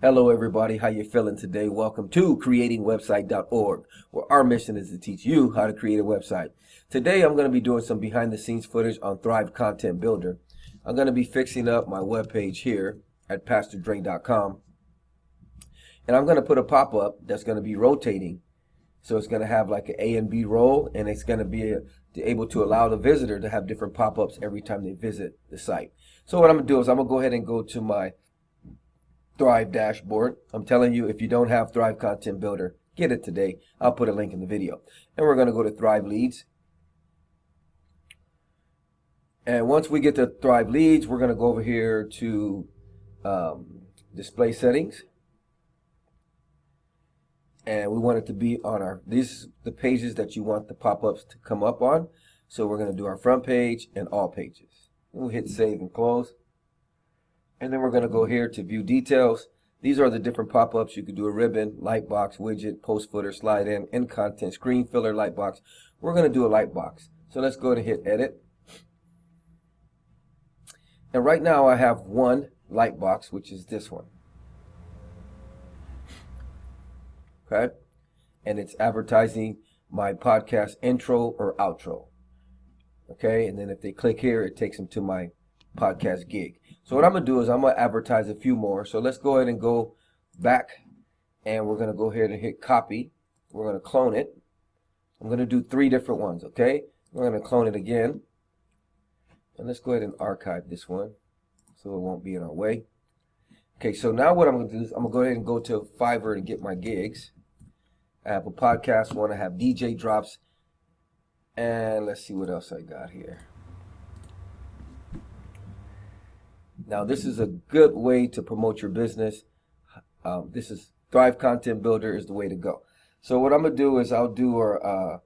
Hello everybody, how you feeling today? Welcome to creatingwebsite.org, where our mission is to teach you how to create a website. Today I'm going to be doing some behind the scenes footage on Thrive Content Builder. I'm going to be fixing up my webpage here at PastorDre.com, and I'm going to put a pop-up that's going to be rotating. So it's going to have like an A and B role, and it's going to be able to allow the visitor to have different pop-ups every time they visit the site. So what I'm going to do is I'm going to go ahead and go to my Thrive dashboard. I'm telling you, if you don't have Thrive Content Builder, get it today. I'll put a link in the video. And we're going to go to Thrive Leads. And once we get to Thrive Leads, we're going to go over here to Display Settings. And we want it to be on these the pages that you want the pop-ups to come up on. So we're going to do our front page and all pages. We'll hit Save and Close. And then we're going to go here to View Details. These are the different pop-ups. You could do a ribbon, lightbox, widget, post footer, slide in content, screen filler, lightbox. We're going to do a lightbox. So let's go ahead and hit Edit. And right now I have one lightbox, which is this one. Okay? And it's advertising my podcast intro or outro. Okay? And then if they click here, it takes them to my podcast gig. So what I'm going to do is I'm going to advertise a few more. So let's go ahead and go back, and we're going to go ahead and hit copy. We're going to clone it. I'm going to do 3 different ones, okay? We're going to clone it again. And let's go ahead and archive this one so it won't be in our way. Okay, so now what I'm going to do is I'm going to go ahead and go to Fiverr and get my gigs. I have a podcast one, I have DJ drops, and let's see what else I got here. Now, this is a good way to promote your business. This is Thrive Content Builder is the way to go. So what I'm going to do is I'll do a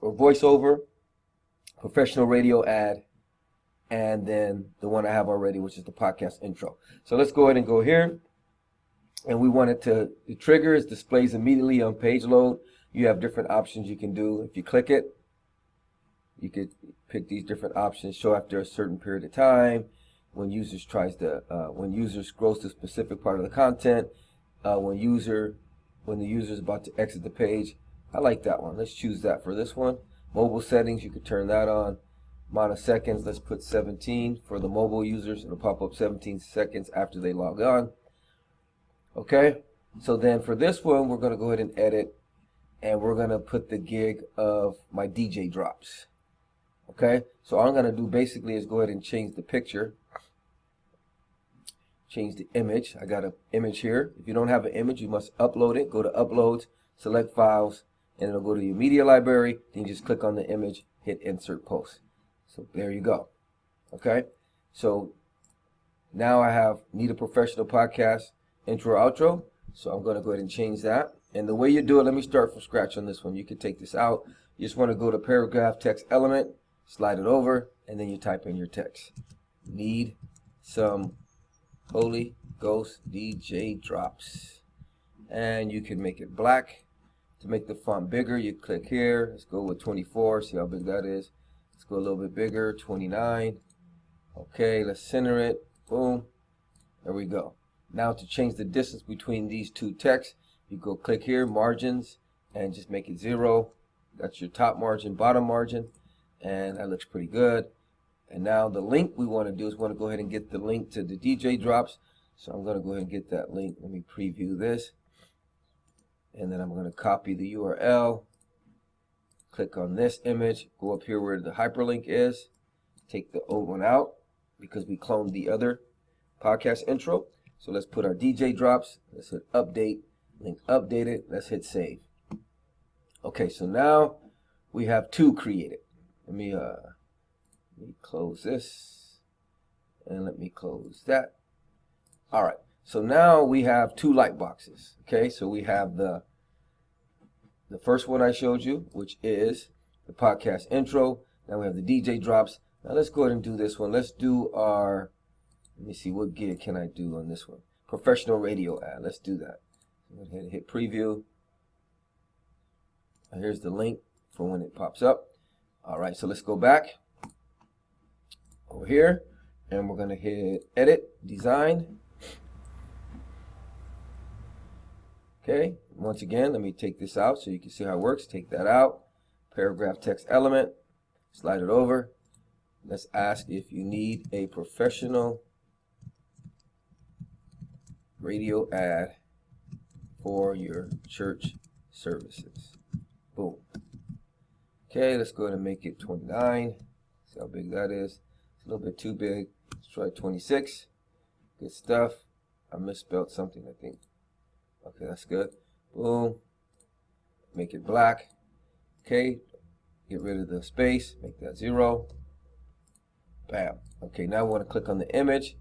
voiceover, professional radio ad, and then the one I have already, which is the podcast intro. So let's go ahead and go here. And we want it to, the trigger is displays immediately on page load. You have different options you can do. If you click it, you could pick these different options. Show after a certain period of time, when users when user scrolls to a specific part of the content, when the user is about to exit the page. I like that one. Let's choose that for this one. Mobile settings, you could turn that on. Amount of seconds, let's put 17 for the mobile users. It'll pop up 17 seconds after they log on. Okay, so then for this one, we're going to go ahead and edit, and we're going to put the gig of my DJ drops. Okay, so all I'm going to do basically is go ahead and change the picture, change the image. I got an image here. If you don't have an image, you must upload it. Go to Uploads, select Files, and it'll go to your media library. Then you just click on the image, hit Insert Post. So there you go. Okay, so now I need a professional podcast intro outro. So I'm going to go ahead and change that. And the way you do it, let me start from scratch on this one. You can take this out. You just want to go to paragraph text element, slide it over, and then you type in your text. Need some Holy Ghost DJ drops. And you can make it black. To make the font bigger, you click here. Let's go with 24. See how big that is. Let's go a little bit bigger, 29. Okay, let's center it. Boom. There we go. Now to change the distance between these two texts, you go click here, margins, and just make it 0. That's your top margin, bottom margin, and that looks pretty good. And now the link we want to do is we want to go ahead and get the link to the DJ drops. So I'm going to go ahead and get that link. Let me preview this. And then I'm going to copy the URL, click on this image, go up here where the hyperlink is, take the old one out because we cloned the other podcast intro. So let's put our DJ drops. Let's hit update, link updated. Let's hit save. Okay, so now we have 2 created. Let me close this and let me close that. All right, so now we have 2 light boxes. Okay, so we have the first one I showed you, which is the podcast intro. Now we have the DJ drops. Now let's go ahead and do this one. Let's do let me see, what gig can I do on this one? Professional radio ad. Let's do that. Go ahead and hit preview. Here's the link for when it pops up. All right, so let's go back over here, and we're going to hit edit, design, Okay, once again, let me take this out so you can see how it works. Take that out. Paragraph text element. Slide it over. Let's ask if you need a professional radio ad for your church services. Boom. Okay, let's go ahead and make it 29. See how big that is. It's a little bit too big. Let's try 26. Good stuff. I misspelled something, I think. Okay, that's good. Boom. Make it black. Okay, get rid of the space. Make that 0. Bam. Okay, now I want to click on the image.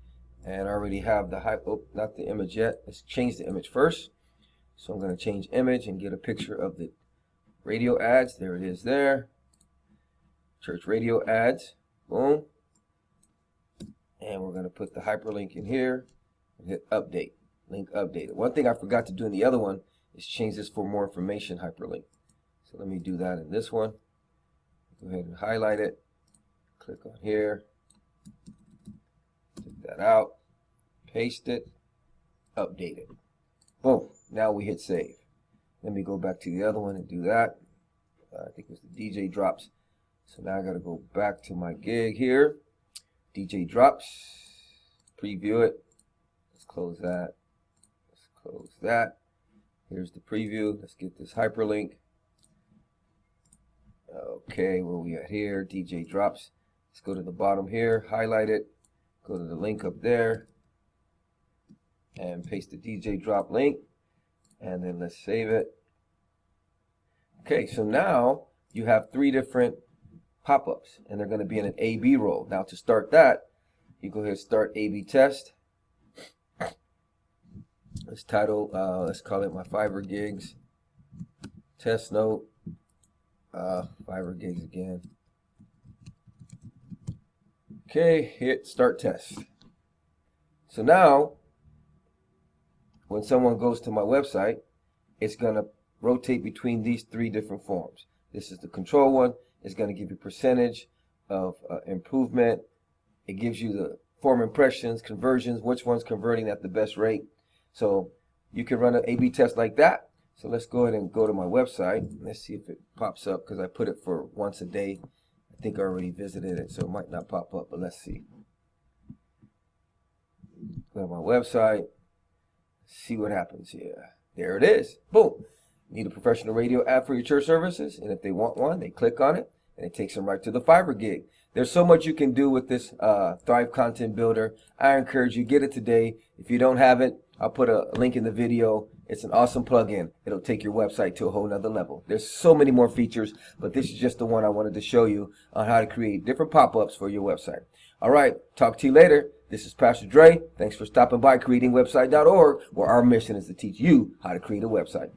And I already have the not the image yet. Let's change the image first. So I'm going to change image and get a picture of the radio ads. There it is there. Church radio ads. Boom. And we're going to put the hyperlink in here and hit update. Link updated. One thing I forgot to do in the other one is change this for more information hyperlink. So let me do that in this one. Go ahead and highlight it. Click on here. Take that out. Paste it. Update it. Boom. Now we hit save. Let me go back to the other one and do that. I think it was the DJ drops. So now I got to go back to my gig here. DJ drops. Preview it. Let's close that. Let's close that. Here's the preview. Let's get this hyperlink. Okay, where we at here? DJ drops. Let's go to the bottom here. Highlight it. Go to the link up there. And paste the DJ drop link. And then let's save it. Okay, so now you have 3 different pop-ups, and they're going to be in an A/B role. Now to start that, you go ahead and start A/B test. Let's let's call it my Fiverr gigs test note. Fiverr gigs again. Okay, hit start test. So now, when someone goes to my website, it's going to rotate between these 3 different forms. This is the control one. It's going to give you percentage of improvement. It gives you the form impressions, conversions, which one's converting at the best rate. So you can run an A/B test like that. So let's go ahead and go to my website. Let's see if it pops up, because I put it for once a day. I think I already visited it, so it might not pop up, but let's see. Go to my website. See what happens here. There it is. Boom. Need a professional radio ad for your church services? And if they want one, they click on it, and it takes them right to the Fiverr gig. There's so much you can do with this Thrive Content Builder. I encourage you, get it today. If you don't have it, I'll put a link in the video. It's an awesome plugin. It'll take your website to a whole nother level. There's so many more features, but this is just the one I wanted to show you on how to create different pop-ups for your website. All right, talk to you later. This is Pastor Dre. Thanks for stopping by creatingwebsite.org, where our mission is to teach you how to create a website.